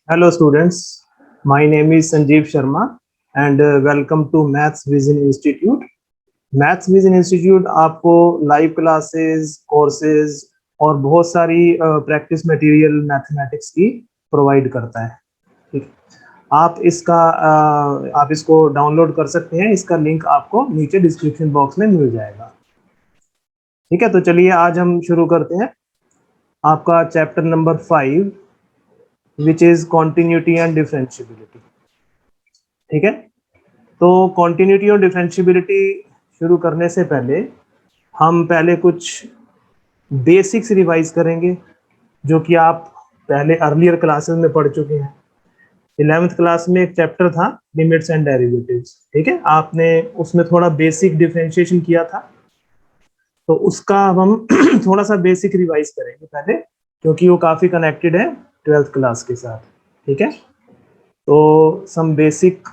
Hello students, my name is Sanjeev Sharma and welcome to Maths Vision Institute. Maths vision institute आपको live classes, courses और बहुत सारी practice material mathematics की provide करता है। ठीक, आप इसको डाउनलोड कर सकते हैं। इसका लिंक आपको नीचे डिस्क्रिप्शन बॉक्स में मिल जाएगा। ठीक है, तो चलिए आज हम शुरू करते हैं आपका chapter number 5 which is continuity and differentiability. ठीक है, तो कॉन्टिन्यूटी और डिफरेंशिएबिलिटी शुरू करने से पहले हम पहले कुछ बेसिक्स रिवाइज करेंगे जो कि आप पहले अर्लियर क्लासेस में पढ़ चुके हैं। 11th क्लास में एक चैप्टर था लिमिट्स एंड डेरिवेटिव्स। ठीक है, आपने उसमें थोड़ा बेसिक डिफरेंशिएशन किया था, तो उसका अब हम थोड़ा सा बेसिक रिवाइज करेंगे पहले, क्योंकि वो काफी कनेक्टेड है 12th क्लास के साथ। ठीक है, तो some basic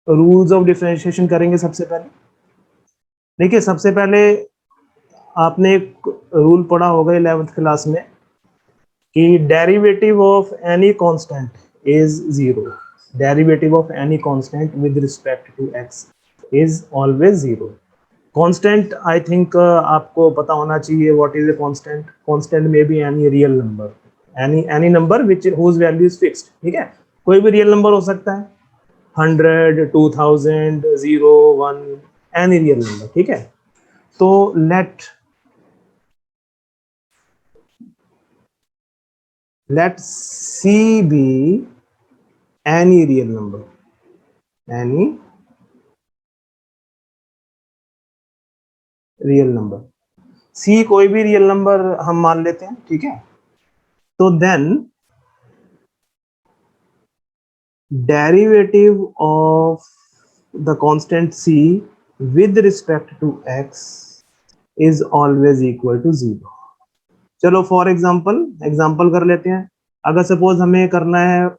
rules of differentiation करेंगे सबसे पहले। देखिए, सबसे पहले आपने एक रूल पढ़ा होगा 11th क्लास में कि derivative of any constant is zero. Derivative of any constant with respect to x is always zero. Constant I think आपको पता होना चाहिए what is a constant. Constant may be any real number, any number which whose value is fixed. ठीक है, कोई भी real number हो सकता है, 100, 2000, 0, 1, एनी रियल नंबर। ठीक है, तो let C be any real number, any real number. C कोई भी रियल नंबर हम मान लेते हैं। ठीक है, तो then derivative of the constant C with respect to x is always equal to 0। चलो फॉर एग्जांपल कर लेते हैं। अगर सपोज हमें करना है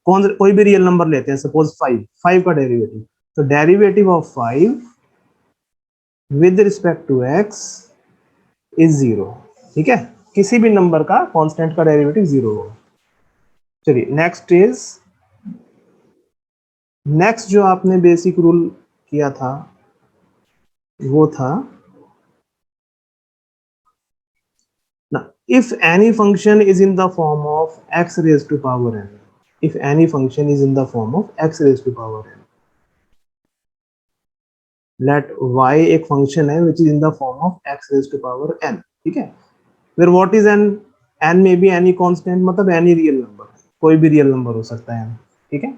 कोई भी रियल नंबर लेते हैं, सपोज 5 का डेरिवेटिव, तो derivative of 5 with respect to x is 0। ठीक है, किसी भी नंबर का कांस्टेंट का डेरिवेटिव 0 होगा। चलिए नेक्स्ट जो आपने बेसिक रूल किया था वो था ना, if any function is in the form of x raise to power N. If any function is in the form of x raise to power N, let y एक function है which is in the form of x raise to power n। ठीक है, फिर what is n? n में भी any constant, मतलब any real number, कोई भी रियल नंबर हो सकता है n। ठीक है,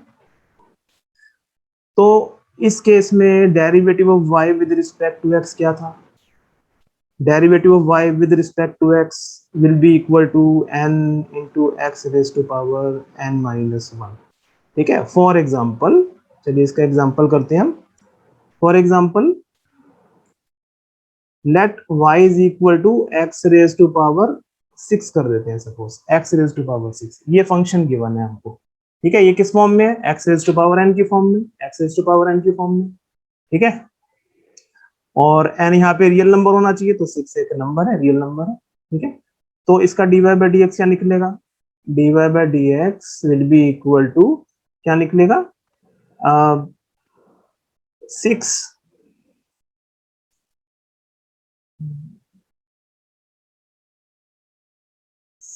तो इस केस में derivative of y with respect to x क्या था? Derivative of y with respect to x will be equal to n into X raise to power n minus 1। ठीक है, फॉर एग्जाम्पल, चलिए इसका एग्जाम्पल करते हैं हम। For example let y is equal to X raise to power 6 कर देते हैं। Suppose x raise to power 6 ये फंक्शन गिवन है हमको। ठीक है, ये किस फॉर्म में है? x raise to power n की फॉर्म में, x raise to power n की फॉर्म में। ठीक है, और n यहाँ पे रियल नंबर होना चाहिए, तो 6 एक नंबर है, रियल नंबर है। ठीक है, तो इसका dy बाई डी एक्स क्या निकलेगा? dy by D x will be equal to क्या निकलेगा? 6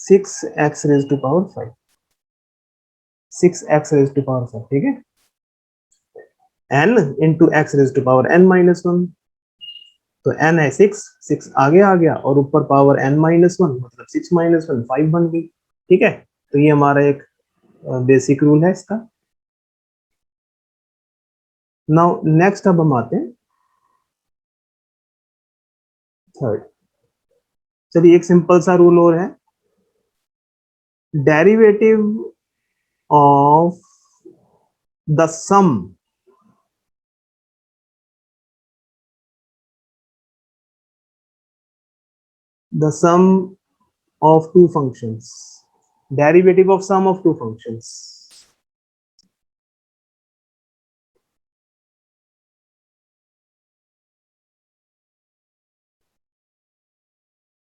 6x raise to power 5, 6x raise to power 5। ठीक है, n into X raise to power n minus 1, तो n है 6, 6 आगे आ गया और ऊपर पावर n माइनस 1, मतलब 6 माइनस 1 5 बन गई। ठीक है, तो ये हमारा एक बेसिक रूल है इसका। नाउ नेक्स्ट अब हम आते हैं थर्ड। चलिए एक सिंपल सा रूल और है, derivative of the sum of two functions, derivative of sum of two functions,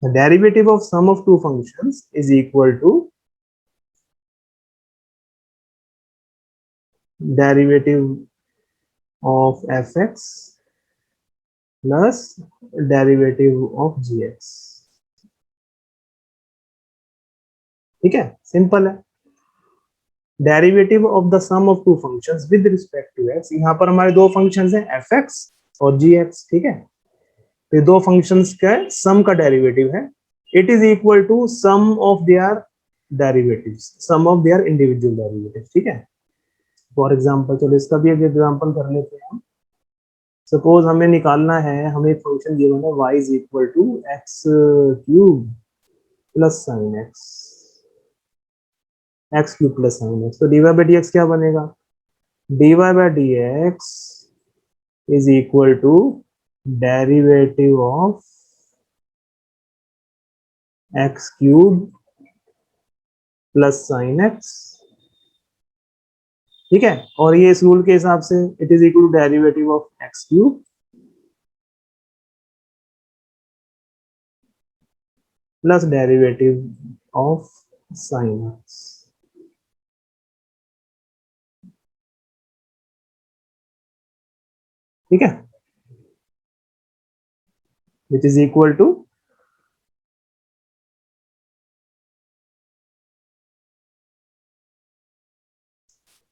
the derivative of sum of two functions is equal to derivative of F X plus derivative of G x. ठीक है, simple है। Derivative of the sum of two functions with respect to X, यहाँ पर हमारे दो functions हैं F x और जी x. ठीक है, ये दो फंक्शंस का सम का डेरिवेटिव है। It is equal to sum of their derivatives, sum of their individual derivatives. ठीक है, फॉर एग्जांपल चलो इसका भी एक एग्जांपल कर लेते हैं हम। सपोज हमें निकालना है, हमें एक फंक्शन गिवन है y is equal to x cube plus sine x, x cube plus sine x. तो d y by D x क्या बनेगा? D y by D x is equal to derivative of x cube plus sine x. ठीक है, और ये इस rule के हिसाब से it is equal to derivative of x cube plus derivative of sine x. ठीक है, which is equal to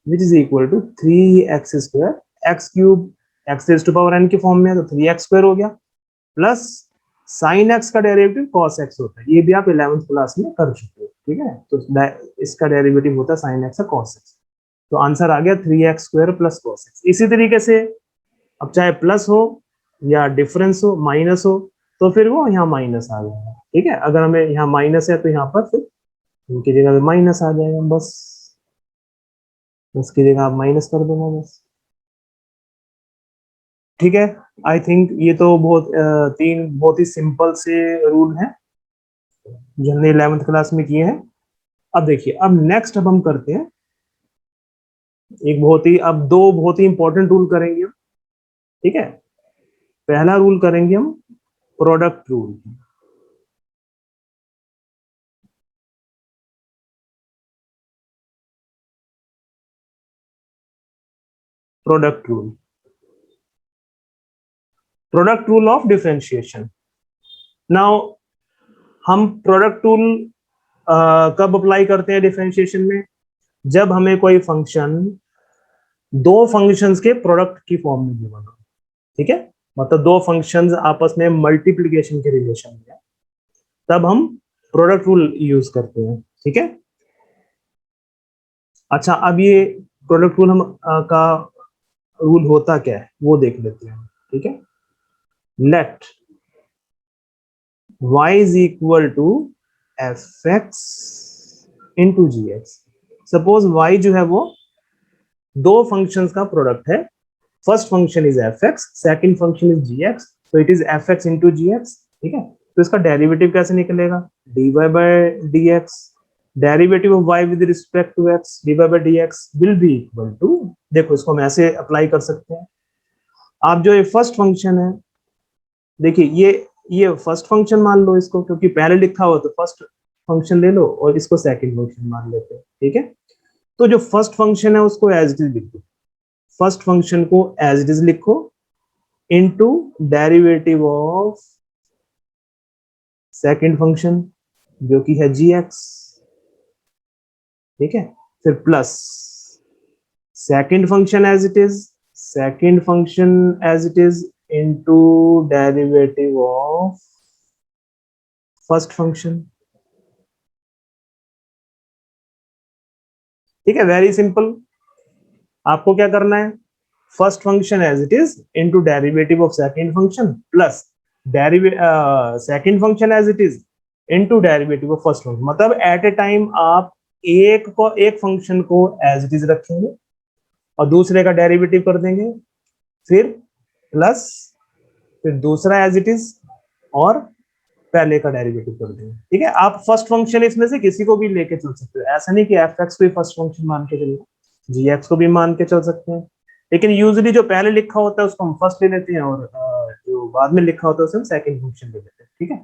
which is equal to 3x², X cube X raise to power n की फॉर्म में है तो 3x² हो गया, plus sine x का derivative cos X होता है। ये भी आप 11th क्लास में कर चुके हो। ठीक है, तो इसका डेरिवेटिव होता है साइन एक्स का कॉस एक्स। तो आंसर आ गया 3x² प्लस कॉस एक्स। इसी तरीके से अब चाहे प्लस हो या डिफरेंस हो, माइनस हो, तो फिर वो यहाँ माइनस आ जाएगा। ठीक है, अगर हमें यहाँ माइनस है तो यहाँ पर फिर इनकी जगह माइनस आ जाएगा, बस उसकी जगह आप माइनस कर देना बस। ठीक है, आई थिंक ये तो बहुत तीन बहुत ही सिंपल से रूल हैं जो हमने 11th क्लास में किए हैं। अब देखिए, अब नेक्स्ट अब हम करते हैं एक बहुत ही, अब दो बहुत ही इंपॉर्टेंट रूल करेंगे हम। ठीक है, पहला रूल करेंगे हम product rule. Product rule, product rule of differentiation. Now हम प्रोडक्ट रूल कब अप्लाई करते हैं डिफरेंशिएशन में? जब हमें कोई फंक्शन दो फंक्शंस के प्रोडक्ट की फॉर्म में गिवन हो। ठीक है, मतलब दो फंक्शंस आपस में मल्टीप्लिकेशन के रिलेशन में है, तब हम प्रोडक्ट रूल यूज करते हैं। ठीक है, अच्छा अब ये प्रोडक्ट रूल हम का रूल होता क्या है वो देख लेते हैं। ठीक है, let y is equal to f x into g x. Suppose y जो है वो दो फंक्शंस का प्रोडक्ट है। First function is f x, second function is g x, तो it is f x into g x. ठीक है, तो इसका डेरिवेटिव कैसे निकलेगा? D y by D x, derivative of y with respect to x d y by D x will be equal to, देखो इसको हम ऐसे अप्लाई कर सकते हैं। आप जो ये फर्स्ट फंक्शन है, देखिए ये फर्स्ट फंक्शन मान लो इसको, क्योंकि पहले लिखा हुआ तो फर्स्ट फंक्शन ले लो और इसको सेकंड फंक्शन मान लेते हैं। ठीक है, तो जो फर्स्ट फंक्शन है उसको एज इट इज लिख दो, फर्स्ट फंक्शन को एज इट इज लिखो into derivative of second function जो कि है जी एक्स। ठीक है, फिर plus second function as it is, second function as it is into derivative of first function. ठीक है, वेरी सिंपल। आपको क्या करना है? First function as it is into derivative of second function plus second function as it is into derivative of first function. मतलब eight ए time आप एक function को एज इट इज रखेंगे और दूसरे का डेरिवेटिव कर देंगे, फिर प्लस, फिर दूसरा एज इट इज और पहले का डेरिवेटिव कर देंगे। ठीक है, आप फर्स्ट फंक्शन इसमें से किसी को भी लेके चल सकते हो, ऐसा नहीं कि एफ एक्स को ही फर्स्ट फंक्शन मान के चलो, जी एक्स को भी मान के चल सकते हैं। लेकिन यूजुअली जो पहले लिखा होता है उसको हम फर्स्ट ले लेते हैं और जो बाद में लिखा होता है उसे हम सेकंड फंक्शन ले लेते हैं। ठीक है,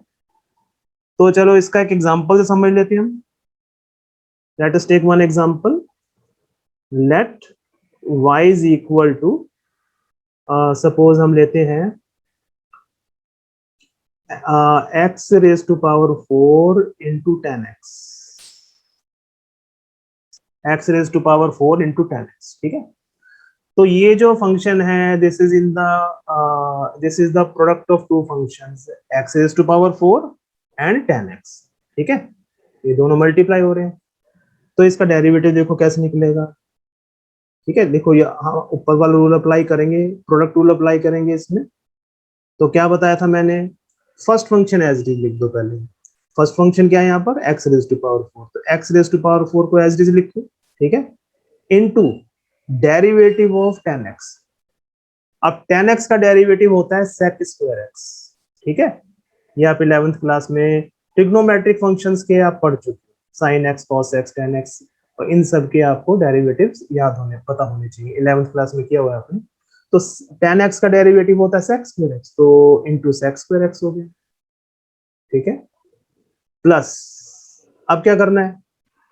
तो चलो इसका एक एग्जांपल से समझ लेते हैं हम। Let us take one example. Let y is equal to, suppose हम लेते हैं x raise to power 4 into 10x, x raise to power 4 into 10x, ठीक है। तो ये जो फंक्शन है, this is the product of two functions, x raise to power 4 and 10x, ठीक है। ये दोनों मल्टीप्लाई हो रहे हैं, तो इसका डेरिवेटिव देखो कैसे निकलेगा, ठीक है। देखो ये ऊपर वाला रूल अप्लाई करेंगे, प्रोडक्ट रूल अप्लाई करेंगे इसमें। तो क्या बताया था मैंने, first function as it is लिख दो पहले। फर्स्ट फंक्शन क्या है यहाँ पर, x रेज टू पावर 4, तो x रेज टू पावर 4 को एज इट इज लिख दो, ठीक है, इनटू डेरिवेटिव ऑफ 10x। अब 10x का डेरिवेटिव होता है sec स्क्वायर x, ठीक है। ये आप 11th क्लास में ट्रिग्नोमेट्रिक फंक्शंस के आप पढ़ चुके हो, sin x cos x tan x, और इन सब के आपको डेरिवेटिव्स पता होने चाहिए, 11th क्लास में किया हुआ है आपने। तो tan x का डेरिवेटिव होता है sec स्क्वायर x, तो इनटू sec स्क्वायर x हो गया, ठीक है। प्लस अब क्या करना है,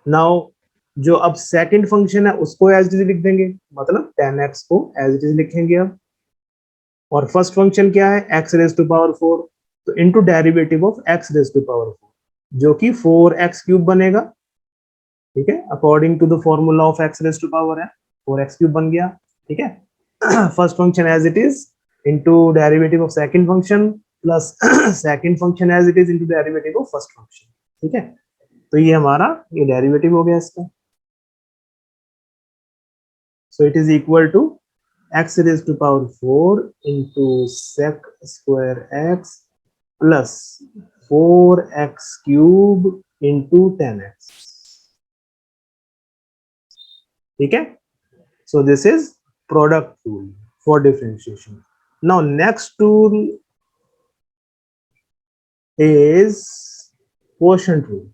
नाउ जो अब सेकंड फंक्शन है उसको एज इट इज लिख देंगे, मतलब tan x को एज इट इज लिखेंगे अब। और फर्स्ट फंक्शन क्या है, x रेज टू पावर 4, तो into derivative of x raise to power 4, जो कि 4x क्यूब बनेगा, ठीक है, according to the formula of x raise to power है, 4x क्यूब बन गया, ठीक है। First function as it is into derivative of second function plus second function as it is into derivative of first function, ठीक है। तो ये हमारा ये डेरिवेटिव हो गया इसका। So it is equal to x raised to power 4 into sec square x plus 4x cube into 10x, ठीक है। So this is product rule for differentiation. Now next rule is quotient rule.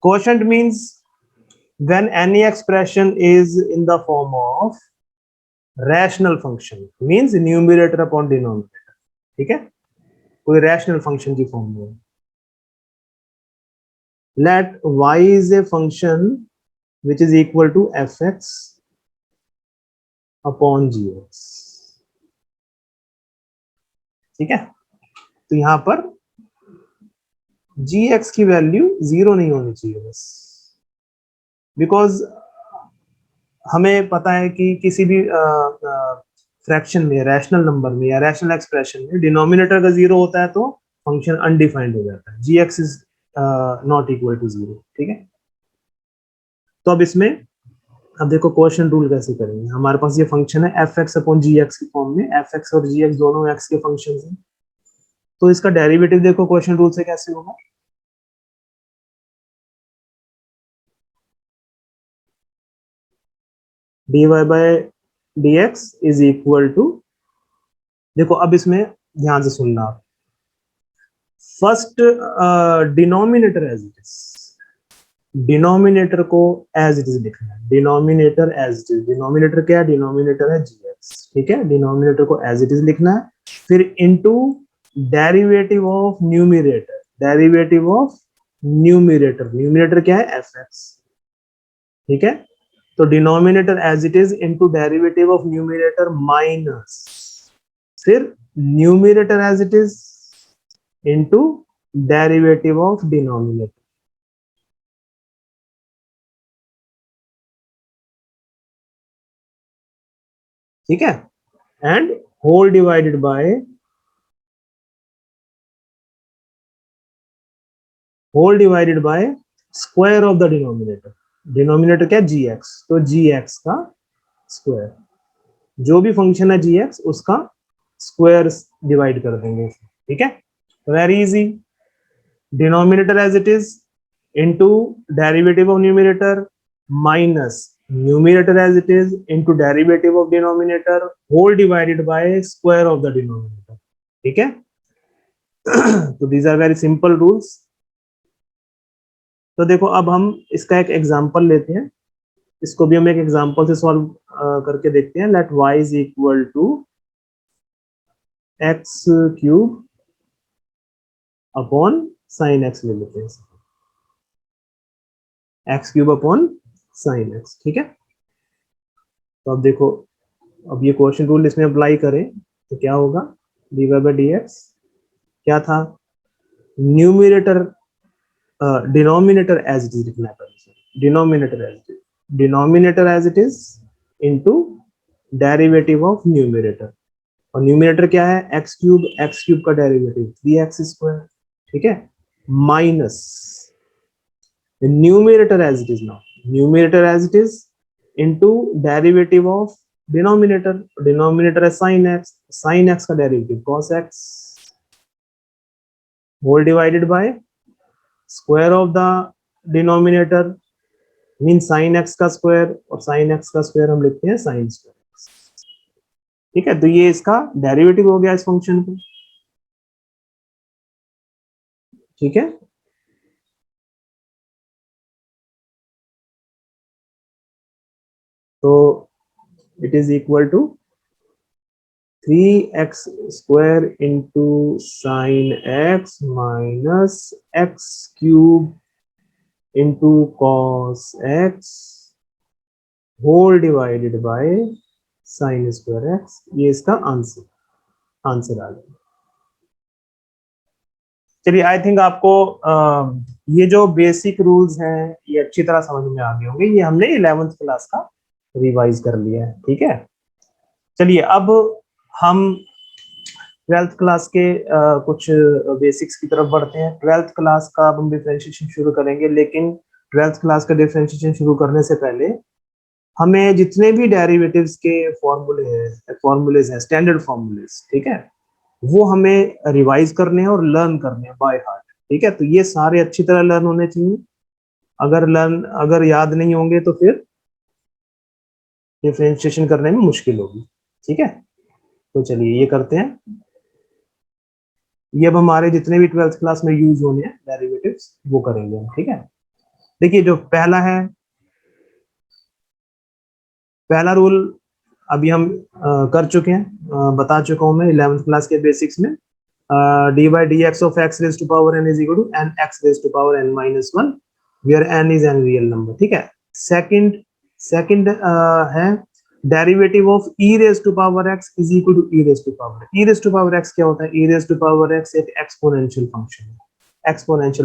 Quotient means when any expression is in the form of rational function, means numerator upon denominator, ठीक है, कोई rational function की form में। Let y is a function which is equal to fx upon gx, ठीक है। तो यहां पर gx की वैल्यू 0 नहीं होनी चाहिए बस, बिकॉज हमें पता है कि किसी भी फ्रैक्शन में, रैशनल नंबर में या रैशनल एक्सप्रेशन में डिनोमिनेटर का 0 होता है तो फंक्शन अनडिफाइंड हो जाता है, gx is not equal to 0, ठीक है। तो अब इसमें, अब देखो क्वेश्चन रूल कैसे करेंगे। हमारे पास ये फंक्शन है एफ एक्स अपॉन जी एक्स की फॉर्म में, एफ एक्स और जी एक्स दोनों एक्स के फंक्शन हैं, तो इसका डेरिवेटिव देखो क्वेश्चन रूल से कैसे होगा। D y by d x is equal to, देखो अब इसमें ध्यान से सुनना आप, first denominator as it is, denominator को एज इट इज लिखना है, denominator as it is, denominator क्या है, डिनोमिनेटर है जी एक्स, ठीक है, डिनोमिनेटर को एज इट इज लिखना है, फिर into derivative of numerator, derivative of numerator, numerator क्या है एफ एक्स, ठीक है। तो denominator as it is into derivative of numerator minus फिर numerator as it is into derivative of denominator, ठीक है, and whole divided by square of the denominator, denominator क्या है जी एक्स, तो जी एक्स का स्क्वायर, जो भी फंक्शन है जी एक्स उसका स्क्वायर डिवाइड कर देंगे, ठीक है। Very easy, denominator as it is into derivative of numerator minus numerator as it is into derivative of denominator whole divided by square of the denominator, ठीक है। तो these are very simple rules. तो देखो अब हम इसका एक example लेते हैं, इसको भी हम एक एग्जांपल से सॉल्व करके देखते हैं। Let y is equal to x cube upon sine x ले लेते हैं, x cube upon sine x. ठीक है, तो अब देखो, अब ये क्वेश्चन रूल इसमें अप्लाई करें तो क्या होगा, d y by D x क्या था, numerator denominator as it is लिखना है पहले, denominator as it is into derivative of numerator, और न्यूमिनेटर क्या है, एक्स क्यूब का डेरिवेटिव 3x स्क्वायर। ठीक है, minus numerator as it is, now numerator as it is into derivative of denominator है साइन एक्स का derivative cos x whole divided by square of the denominator mean sine x का square, और sine x का square हम लिखते हैं sine square. ठीक है, तो ये इसका डेरिवेटिव हो गया इस फंक्शन का। ठीक है, तो it is equal to 3x square into sine x minus x cube into cos x whole divided by sine square x. ये इसका आंसर आ गया। चलिए, आई थिंक आपको ये जो बेसिक रूल्स हैं ये अच्छी तरह समझ में आ गए होंगे। ये हमने 11th क्लास का रिवाइज कर लिया है। ठीक है, चलिए अब हम 12th क्लास के कुछ बेसिक्स की तरफ बढ़ते हैं। 12th क्लास का अब हम डिफरेंशिएशन शुरू करेंगे, लेकिन 12th क्लास का डिफरेंशिएशन शुरू करने से पहले हमें जितने भी डेरिवेटिव्स के फॉर्मूलेज हैं स्टैंडर्ड फॉर्मूलेज, ठीक है, वो हमें रिवाइज करने हैं और लर्न करने हैं बाय हार्ट। ठीक है, तो ये सारे अच्छी तरह लर्न होने चाहिए। अगर याद नहीं होंगे तो फिर डिफरेंशिएशन करने में मुश्किल होगी। ठीक है, तो चलिए ये करते हैं। ये अब हमारे जितने भी 12th क्लास में यूज होने हैं डेरिवेटिव्स वो करेंगे हम। ठीक है, देखिए जो पहला रूल अभी हम कर चुके हैं, बता चुका हूं मैं 11th क्लास के बेसिक्स में। D by D x of x raise to power n is equal to n x raise to power n minus one, where n is an real number. ठीक है, सेकंड है derivative of e raise to power x is equal to e raise to power. E raise to power x क्या होता है, e raise to power x एक exponential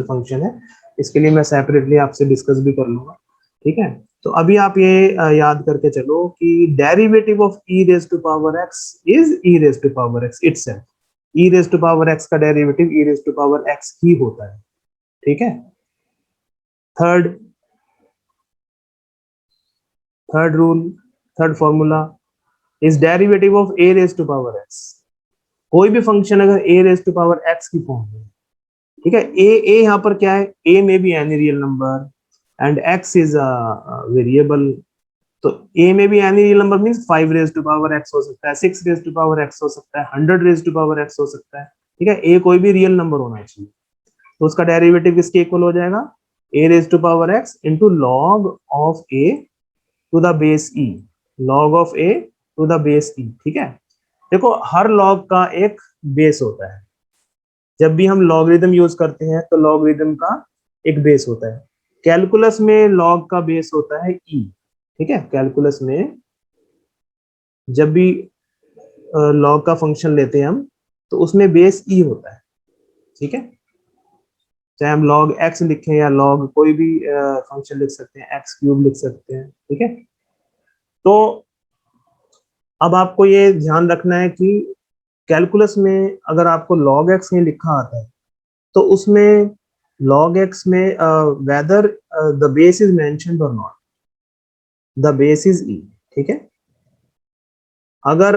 function है। इसके लिए मैं सेपरेटली आपसे डिस्कस भी कर लूंगा। ठीक है, तो अभी आप ये याद करके चलो कि derivative of e raise to power x is e raise to power x itself. E raise to power x का derivative e raise to power x ही होता है। ठीक है, third formula is derivative of a raise to power x. कोई भी function अगर a raise to power x की फॉर्म में, ठीक है, ए यहाँ पर क्या है, ए में भी any real number and x is a variable, तो ए में भी any real number means 5 raise to power x हो सकता है, 6 रेज टू पावर एक्स हो सकता है, 100 रेज टू पावर एक्स हो सकता है। ठीक है, ए कोई भी रियल नंबर होना चाहिए, तो उसका डेरिवेटिव किसके इक्वल हो जाएगा, a raise to power x into log of a to the base e, log of a to the base e. ठीक है, देखो हर लॉग का एक बेस होता है। जब भी हम लॉगरिथम यूज करते हैं तो लॉगरिथम का एक बेस होता है। कैलकुलस में लॉग का बेस होता है ई। ठीक है, कैलकुलस में जब भी लॉग का फंक्शन लेते हैं हम तो उसमें बेस ई होता है। ठीक है, चाहे हम लॉग एक्स लिखें या लॉग कोई भी फंक्शन लिख सकते हैं, एक्स क्यूब लिख सकते हैं। ठीक है, तो अब आपको ये ध्यान रखना है कि कैलकुलस में अगर आपको लॉग एक्स नहीं लिखा आता है तो उसमें log x में whether the base is mentioned or not, the base is e। ठीक है, अगर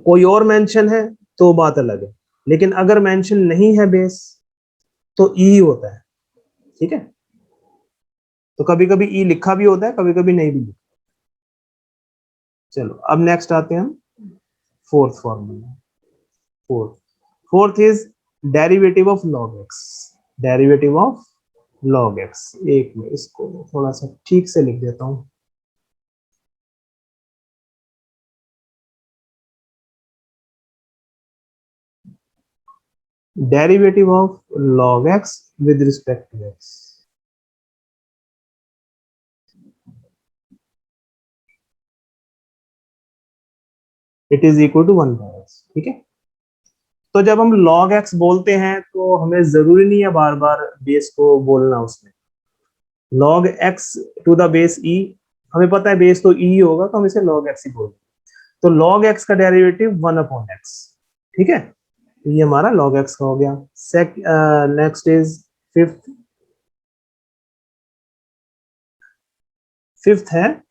कोई और मेंशन है तो बात अलग है, लेकिन अगर मेंशन नहीं है बेस तो ई होता है। ठीक है, तो कभी कभी ई लिखा भी होता है, कभी कभी नहीं भी लिखा। चलो अब नेक्स्ट आते हैं हम fourth formula. Fourth is derivative of log x। Derivative of log x, एक में इसको थोड़ा सा ठीक से लिख देता हूं। Derivative of log x with respect to x, it is equal to 1/x। ठीक है, तो जब हम log x बोलते हैं तो हमें जरूरी नहीं है बार बार बेस को बोलना उसमें। log x to the base e, हमें पता है बेस तो e होगा, तो हम इसे log x ही बोलते हैं। तो log x का डेरिवेटिव 1/x। ठीक है, तो ये हमारा log x का हो गया। Next is fifth. फिफ्थ है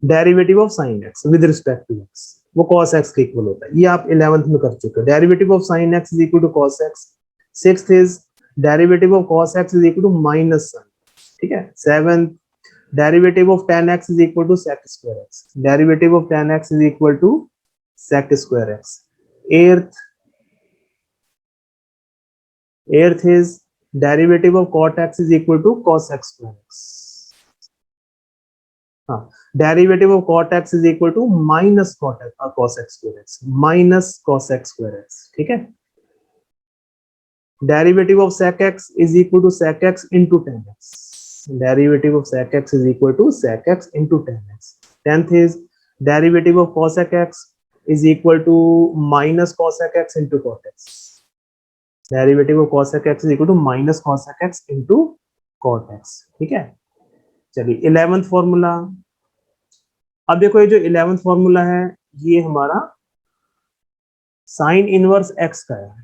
derivative of sine x with respect to x, वो कॉस एक्स के इक्वल होता है। ये आप 11th में कर चुके हो। Derivative of sine x is equal to cos x. Sixth is derivative of cos x is equal to minus sine. ठीक है। Seventh, derivative of tan x is equal to sec square x. Derivative of tan x is equal to sec square x. Eighth is derivative of cot x is equal to cos x square x. हाँ, derivative of cot x is equal to minus cos x square x, minus cos x square x. ठीक है। Derivative of sec x is equal to sec x into tan x. Derivative of sec x is equal to sec x into tan x. Tenth is derivative of cosec x is equal to minus cosec x into cot x. Derivative of cosec x is equal to minus cosec x into cot x. ठीक है। चलिए 11th formula. अब देखो ये जो 11th formula है ये हमारा साइन इनवर्स एक्स का है।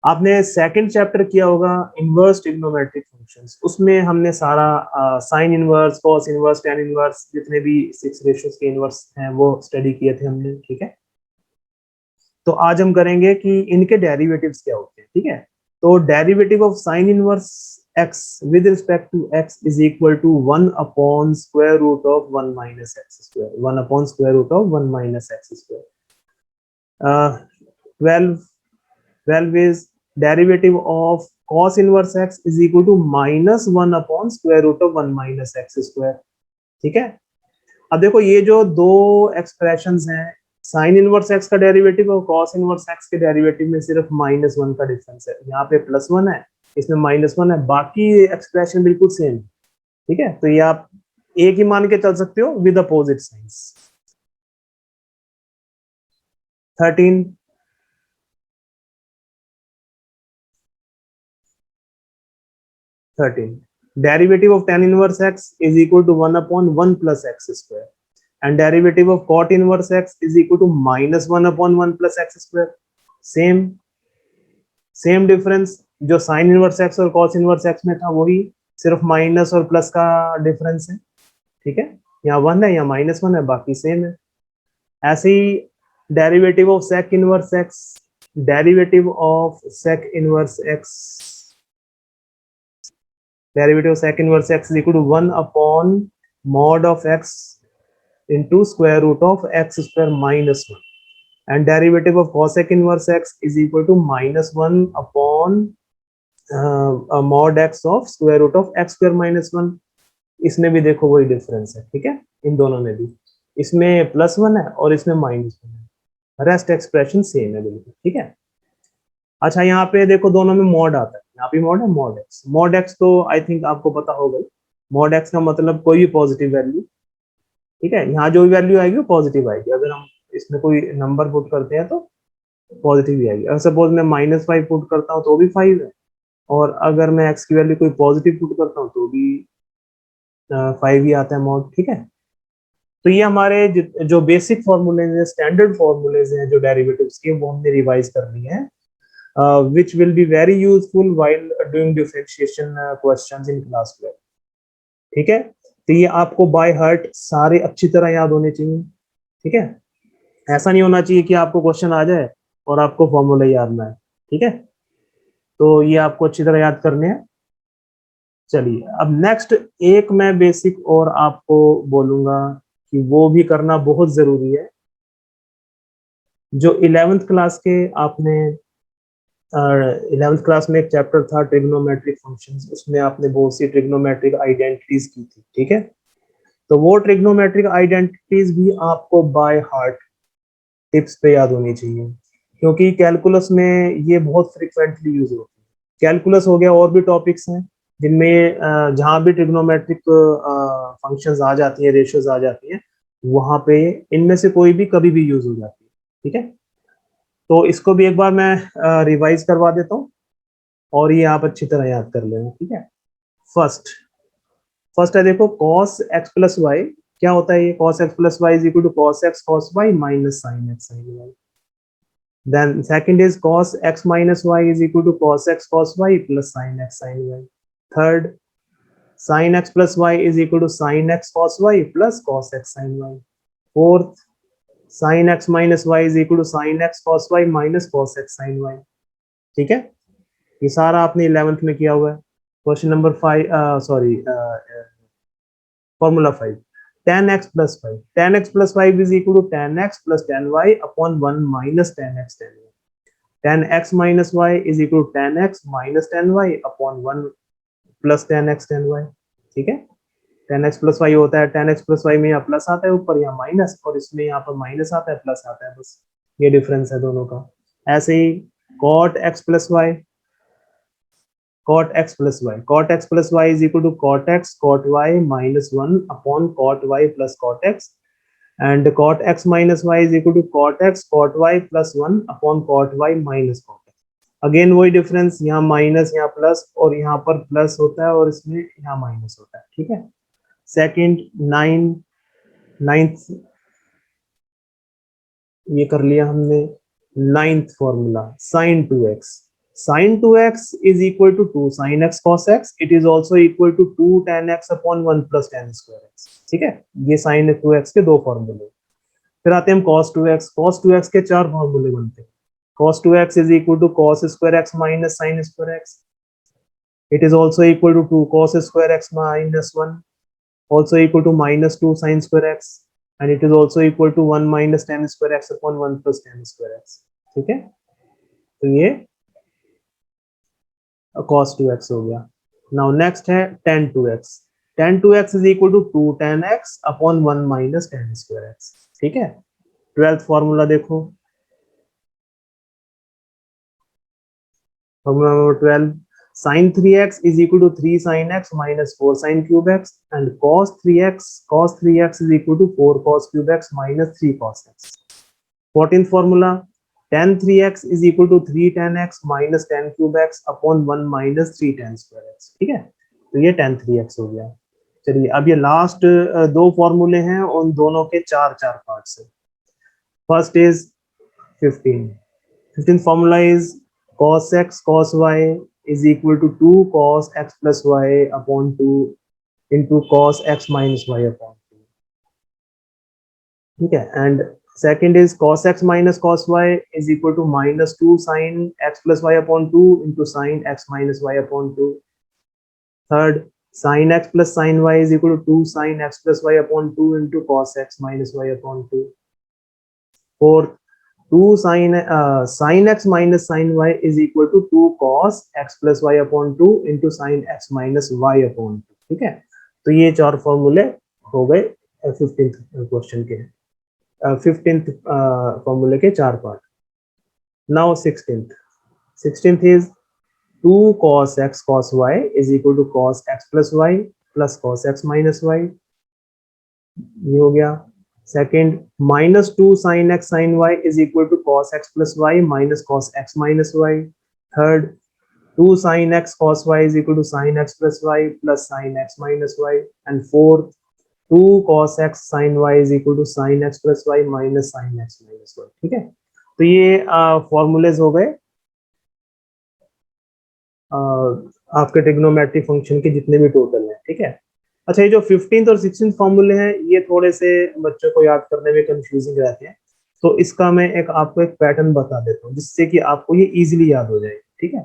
आपने सेकंड चैप्टर किया होगा इनवर्स ट्रिग्नोमेट्रिक फंक्शंस, उसमें हमने सारा sine inverse, cos inverse, tan inverse, जितने भी 6 रेशियोज के इनवर्स हैं वो स्टडी किए थे हमने। ठीक है, तो आज हम करेंगे कि इनके डेरिवेटिव्स क्या होते हैं। ठीक है, तो derivative of sine inverse x with respect to x is equal to 1 upon square root of 1 minus x square, 1 upon square root of 1 minus x square. 12 is derivative of cos inverse x is equal to minus 1 upon square root of 1 minus x square. ठीक है, अब देखो ये जो दो expressions हैं, sine inverse x का derivative और कॉस इनवर्स एक्स के डेरिवेटिव में सिर्फ -1 का डिफरेंस है। यहाँ पे +1 है, इसमें -1 है, बाकी एक्सप्रेशन बिल्कुल सेम है। ठीक है, तो ये आप एक ही मान के चल सकते हो with opposite signs. 13 derivative of tan inverse x is equal to 1 upon 1 plus x square, and derivative of cot inverse x is equal to minus 1 upon 1 plus x square. Same difference जो sine inverse x और cos inverse x में था वही, सिर्फ minus और plus का difference है। ठीक है, यहाँ 1 है, यहाँ -1 है, बाकी सेम है। ऐसे ही derivative of sec inverse x, derivative of sec inverse x, derivative of sec inverse x is equal to 1 upon mod of x into square root of x square minus 1, and derivative of cosec inverse x is equal to -1 upon mod x of square root of x square minus 1. इसमें भी देखो वही difference है। ठीक है, इन दोनों में भी, इसमें +1 है और इसमें -1 है, रेस्ट एक्सप्रेशन सेम है बिल्कुल। ठीक है, अच्छा यहाँ पे देखो दोनों में मॉड आता है, यहाँ पे मॉड है मॉड एक्स। मॉड एक्स तो आई थिंक आपको पता होगा, मॉड एक्स का मतलब कोई भी पॉजिटिव वैल्यू। ठीक है, यहाँ जो भी वैल्यू आएगी वो पॉजिटिव आएगी। अगर हम इसमें कोई नंबर पुट करते हैं तो पॉजिटिव ही आएगी। अगर सपोज मैं -5 पुट करता हूँ तो भी 5 है, और अगर मैं एक्स की वैल्यू कोई पॉजिटिव पुट करता हूँ तो भी 5 ही आता है मॉड। ठीक है, तो ये हमारे जो बेसिक फॉर्मूलेज हैं, स्टैंडर्ड फॉर्मूलेज हैं जो डेरिवेटिव्स के, वो हमने रिवाइज करनी है, which will be very useful while doing differentiation questions in class 12. ठीक है, तो ये आपको बाय हार्ट सारे अच्छी तरह याद होने चाहिए। ठीक है, ऐसा नहीं होना चाहिए कि आपको क्वेश्चन आ जाए और आपको फॉर्मूला याद ना है। ठीक है, तो ये आपको अच्छी तरह याद करने हैं। चलिए अब नेक्स्ट एक मैं बेसिक और आपको बोलूंगा कि वो भी करना बहुत जरूरी है। जो 11th क्लास के आपने 11th क्लास में एक चैप्टर था ट्रिग्नोमेट्रिक फंक्शंस, उसमें आपने बहुत सी ट्रिग्नोमेट्रिक आइडेंटिटीज की थी। ठीक है, तो वो ट्रिग्नोमेट्रिक आइडेंटिटीज भी आपको बाय हार्ट टिप्स पे याद होनी चाहिए, क्योंकि कैलकुलस में ये बहुत फ्रिक्वेंटली यूज होती है। कैलकुलस हो गया, और भी टॉपिक्स हैं जिनमें जहाँ भी ट्रिग्नोमेट्रिक फंक्शंस आ जाती हैं, रेशियोज आ जाती हैं, वहां पे इनमें से कोई भी कभी भी यूज हो जाती है। ठीक है, तो इसको भी एक बार मैं रिवाइज करवा देता हूँ, और ये आप अच्छी तरह याद कर लेना। ठीक है, फर्स्ट फर्स्ट है, देखो cos x प्लस वाई क्या होता है, ये cos x plus y is equal to cos x cos y minus sin x sin y। Then second is cos x minus y is equal to cos x cos y plus sin x sin y। Third, sin x plus y is equal to sin x cos y plus cos x sin y। Fourth, sin x minus y is equal to sin x cos y minus cos x sin y। ठीक है, ये सारा आपने 11th में किया हुआ है। Question number 5, sorry, formula 5, tan x plus 5, tan x plus 5 is equal to tan x plus tan y upon 1 minus tan x tan y। tan x minus y is equal to tan x minus tan y upon 1 plus tan x tan y। ठीक है, tan x plus y होता है, tan x plus y में यहाँ plus आता है ऊपर, यहाँ माइनस, और इसमें यहाँ पर माइनस आता है, प्लस आता है, बस ये डिफरेंस है दोनों का। ऐसे ही cot x plus y, cot x plus y, cot x plus y is equal to cot x cot y minus 1 upon cot y plus cot x, and cot x minus y is equal to cot x cot y plus 1 upon cot y minus cot x। Again वही difference, यहाँ minus, यहाँ plus, और यहाँ पर plus होता है और इसमें यहाँ माइनस होता है। ठीक है, सेकंड, नाइन्थ ये कर लिया हमने। Ninth formula sin 2x, sin 2x is equal to 2 sin x cos x, it is also equal to 2 tan x upon 1 plus tan square x। ठीक है, ये sin 2x के दो फॉर्मूले। फिर आते हैं हम cos 2x, cos 2x के चार फॉर्मूले बनते हैं। cos 2x is equal to cos square x minus sin square x, it is also equal to 2 cos square x minus 1, also equal to minus 2 sin square x, and it is also equal to 1 minus tan square x upon 1 plus tan square x। ठीक है, तो ये cos 2x हो गया। Now next है tan 2x, tan 2x is equal to 2 tan x upon 1 minus tan square x। ठीक है, 12th formula देखो, formula number 12, sin 3x is equal to 3 sin x minus 4 sin cube x, and cos 3x is equal to 4 cos cube x minus 3 cos x। 14th formula, tan 3x is equal to 3 tan x minus tan cube x upon 1 minus 3 tan square x। ठीक है, तो ये tan 3x हो गया। चलिए, अब ये last दो फॉर्मूले हैं, उन दोनों के चार चार पार्ट्स हैं। First is 15 formula is cos x cos y is equal to 2 cos x plus y upon 2 into cos x minus y upon 2। ठीक है, and second is cos x minus cos y is equal to minus 2 sin x plus y upon 2 into sin x minus y upon 2। Third, sin x plus sin y is equal to 2 sin x plus y upon 2 into cos x minus y upon 2। Fourth, 2 sin x minus sin y is equal to 2 cos x plus y upon 2 into sin x minus y upon 2। ठीक है, तो ये चार फॉर्मूले हो गए 15th question के, 15th फॉर्मूले के चार part. Now 16th is 2 cos x cos y is equal to cos x plus y plus cos x minus y, ये हो गया। Second, minus 2 sin x sin y is equal to cos x plus y minus cos x minus y। Third, 2 sin x cos y is equal to sin x plus y plus sin x minus y। And fourth, 2 cos x sin y is equal to sin x plus y minus sin x minus y। ठीक है, तो ये formulas हो गए आपके trigonometric function के जितने भी टोटल हैं। ठीक है, अच्छा, ये जो 15th और 16th फॉर्मूले हैं, ये थोड़े से बच्चों को याद करने में कंफ्यूजिंग रहते हैं, तो इसका मैं आपको एक पैटर्न बता देता हूँ जिससे कि आपको ये इजीली याद हो जाए। ठीक है,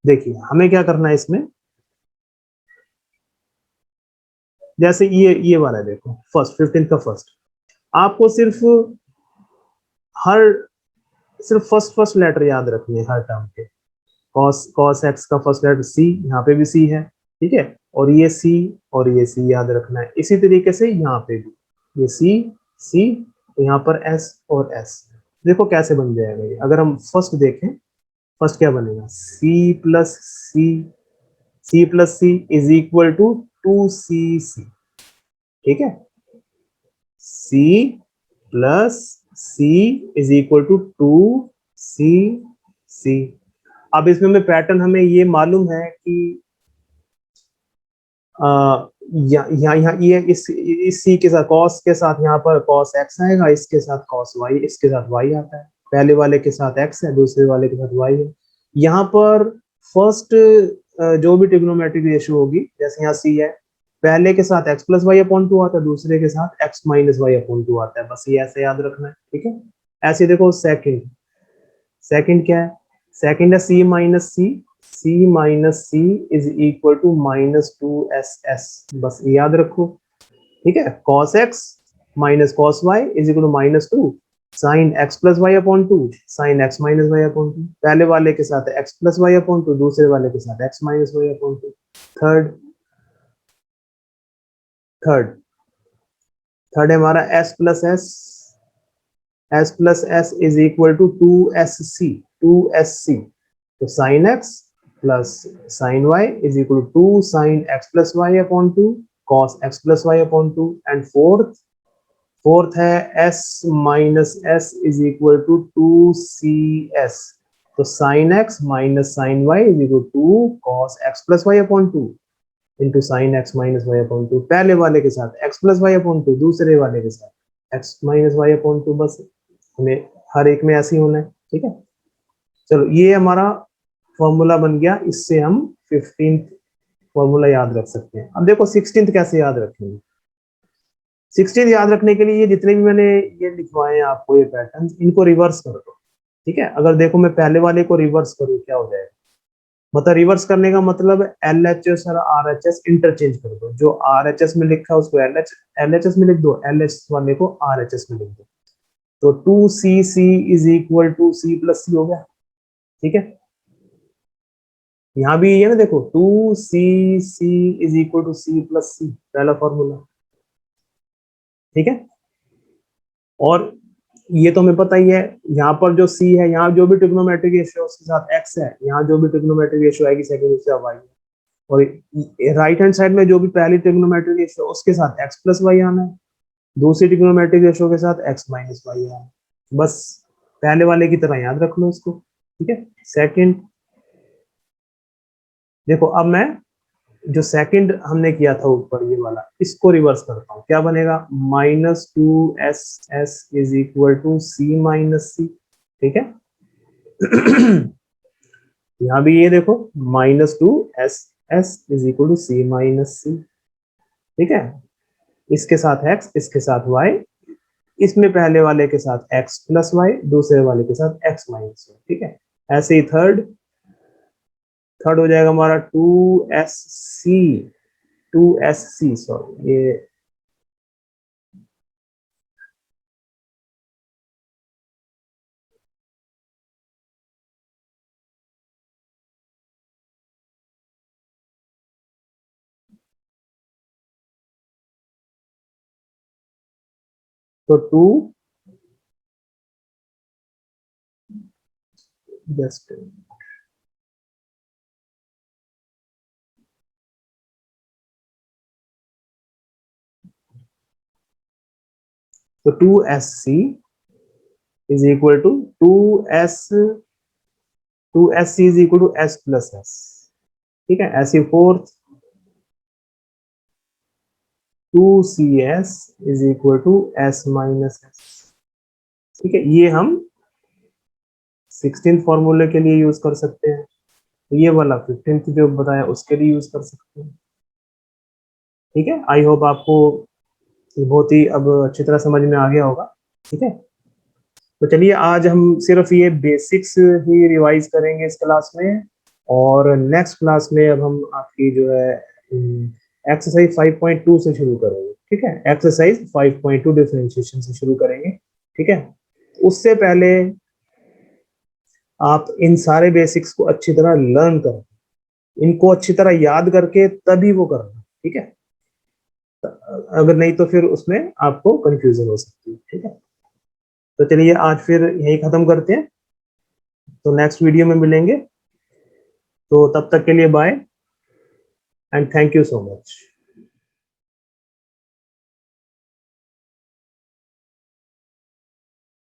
देखिए हमें क्या करना है इसमें, जैसे ये वाला देखो, फर्स्ट 15th का फर्स्ट, आपको सिर्फ फर्स्ट लेटर याद रखनी है हर टर्म के। cos x का फर्स्ट लेटर c, यहाँ पे भी c है। ठीक है, और ये c और ये c याद रखना है। इसी तरीके से यहाँ पे भी ये c तो यहाँ पर s और s, देखो कैसे बन जाएगा ये। अगर हम फर्स्ट देखें, फर्स्ट क्या बनेगा, c plus c is equal to 2cc। ठीक है, c plus c is equal to 2cc। अब इसमें हमें पैटर्न, हमें ये मालूम है कि यहाँ ये इस सी के साथ, कॉस के साथ यहाँ पर कॉस एक्स आएगा, इसके साथ कॉस वाई, इसके साथ वाई आता है। पहले वाले के साथ एक्स है, दूसरे वाले के साथ वाई है। यहाँ पर फर्स्ट जो भी ट्रिग्नोमेट्रिक रेशियो होगी, जैसे यहाँ सी है, पहले के साथ x plus y upon two आता है, दूसरे के साथ x minus y upon two आता है। बस ये ऐसे याद रखना है। ठीक है, ऐसे देखो सेकंड, सेकंड क्या है, सेकंड है c minus c, c minus c is equal to minus 2ss। बस याद रखो। ठीक है, cos x minus cos y is equal to minus 2 sine x plus y upon two sine x minus y upon two. पहले वाले के साथ x plus y upon two, दूसरे वाले के साथ x minus y upon two. Third third third है हमारा s plus s is equal to 2sc। तो sine x plus sine y is equal to 2 sine x plus y upon two cos x plus y upon two. And fourth है s minus s is equal to 2cs। तो sine x minus sine y is equal to cos x plus y upon two into sine x minus y upon two. पहले वाले के साथ x plus y upon two, दूसरे वाले के साथ x minus y upon two. बस हमें हर एक में ऐसे ही होना है। ठीक है, चलो ये हमारा फॉर्मूला बन गया। इससे हम 15th फॉर्मूला याद रख सकते हैं। अब देखो 16th कैसे याद रखेंगे। 16th याद रखने के लिए ये जितने भी मैंने ये लिखवाए हैं आपको, ये पैटर्न, इनको रिवर्स कर दो। ठीक है, अगर देखो मैं पहले वाले को रिवर्स करूँ क्या हो जाएगा, मतलब रिवर्स करने का मतलब LHS और RHS इंटरचेंज कर दो। जो RHS में लिखा है उसको LHS में लिख दो, LHS वाले को RHS में लिख दो। तो 2cc is equal to c plus c हो गया। ठीक है, यहाँ भी ये ना देखो 2cc is equal to c plus c, पहला फॉर्मूला। ठीक है, और ये तो हमें पता ही है, यहाँ पर जो c है, यहाँ जो भी ट्रिग्नोमेट्रिक रेशियो उसके साथ x है, यहाँ जो भी ट्रिग्नोमेट्रिक रेशियो आएगी सेकंड उससे y है। और राइट हैंड साइड में जो भी पहली ट्रिग्नोमेट्रिक रेशियो उसके साथ x प्लस वाई आना है, दूसरी ट्रिग्नोमेट्रिक रेशियो के साथ x माइनस वाई आना है। बस पहले वाले की तरह याद रख लो इसको। ठीक है, सेकंड देखो, अब मैं जो सेकंड हमने किया था ऊपर ये वाला, इसको रिवर्स करता हूँ। क्या बनेगा, -2ss is equal to c minus c. ठीक है, यहाँ भी ये देखो -2ss is equal to c minus c. ठीक है, इसके साथ x, इसके साथ y, इसमें पहले वाले के साथ x प्लस वाई, दूसरे वाले के साथ x माइनस वाई। ठीक है, ऐसे ही थर्ड हो जाएगा हमारा 2sc सॉरी, ये तो 2 जस्ट, तो 2sc is equal to 2sc is equal to s plus s। ठीक है, ऐसे fourth 2cs is equal to s minus s। ठीक है, ये हम 16th फॉर्मूले के लिए यूज कर सकते हैं, ये वाला 15th जो बताया उसके लिए यूज कर सकते हैं। ठीक है, आई होप आपको बहुत ही अब अच्छी तरह समझ में आ गया होगा। ठीक है, तो चलिए आज हम सिर्फ ये बेसिक्स ही रिवाइज करेंगे इस क्लास में, और नेक्स्ट क्लास में अब हम आपकी जो है एक्सरसाइज 5.2 से शुरू करेंगे। ठीक है, एक्सरसाइज 5.2 डिफरेंशिएशन से शुरू करेंगे। ठीक है, उससे पहले आप इन सारे बेसिक्स को अच्छी तरह लर्न करें, इनको अच्छी तरह याद करके तभी वो करना। ठीक है, अगर नहीं तो फिर उसमें आपको कंफ्यूजन हो सकती है। ठीक है, तो चलिए आज फिर यही खत्म करते हैं, तो नेक्स्ट वीडियो में मिलेंगे। तो तब तक के लिए bye and thank you so much.